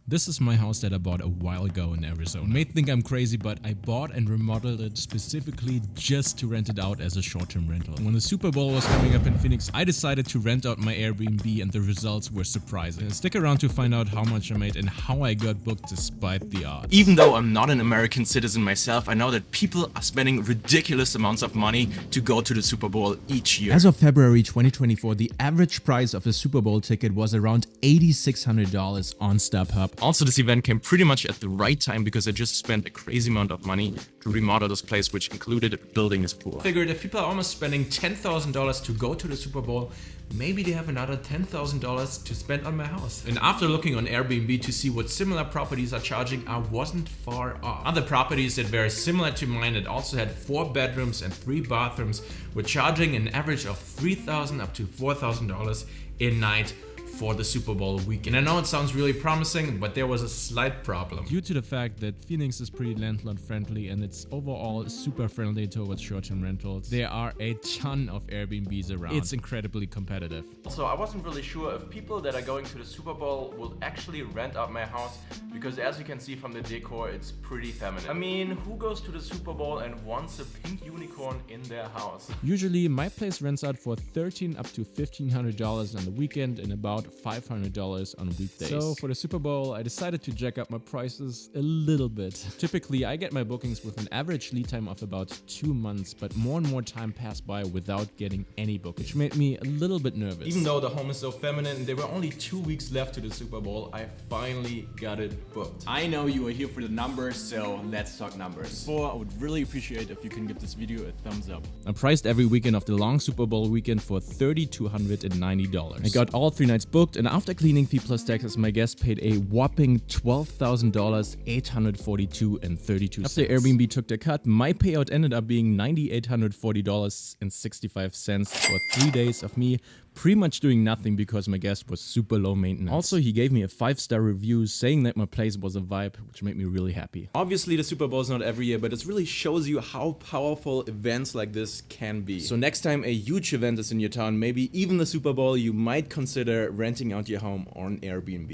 This is my house that I bought a while ago in Arizona. You may think I'm crazy, but I bought and remodeled it specifically just to rent it out as a short-term rental. When the Super Bowl was coming up in Phoenix, I decided to rent out my Airbnb and the results were surprising. Stick around to find out how much I made and how I got booked despite the odds. Even though I'm not an American citizen myself, I know that people are spending ridiculous amounts of money to go to the Super Bowl each year. As of February 2024, the average price of a Super Bowl ticket was around $8,600 on StubHub. Also, this event came pretty much at the right time because I just spent a crazy amount of money to remodel this place, which included building this pool. I figured if people are almost spending $10,000 to go to the Super Bowl, maybe they have another $10,000 to spend on my house. And after looking on Airbnb to see what similar properties are charging, I wasn't far off. Other properties that were similar to mine that also had 4 bedrooms and 3 bathrooms were charging an average of $3,000 up to $4,000 a night for the Super Bowl weekend. I know it sounds really promising, but there was a slight problem. Due to the fact that Phoenix is pretty landlord friendly and it's overall super friendly towards short-term rentals, there are a ton of Airbnbs around. It's incredibly competitive. Also, I wasn't really sure if people that are going to the Super Bowl will actually rent out my house, because as you can see from the decor, it's pretty feminine. I mean, who goes to the Super Bowl and wants a pink unicorn in their house? Usually my place rents out for $1,300 up to $1,500 on the weekend and about $500 on weekdays. So for the Super Bowl, I decided to jack up my prices a little bit. Typically, I get my bookings with an average lead time of about 2 months, but more and more time passed by without getting any book, which made me a little bit nervous. Even though the home is so feminine, there were only 2 weeks left to the Super Bowl, I finally got it booked. I know you are here for the numbers, so let's talk numbers. I would really appreciate if you can give this video a thumbs up. I priced every weekend of the long Super Bowl weekend for $3,290. I got all 3 nights booked, and after cleaning fee plus taxes, my guest paid a whopping $12,842.32. After Airbnb took their cut, my payout ended up being $9,840.65 for 3 days of me pretty much doing nothing because my guest was super low maintenance. Also, he gave me a 5-star review saying that my place was a vibe, which made me really happy. Obviously, the Super Bowl is not every year, but it really shows you how powerful events like this can be. So next time a huge event is in your town, maybe even the Super Bowl, you might consider renting out your home on Airbnb.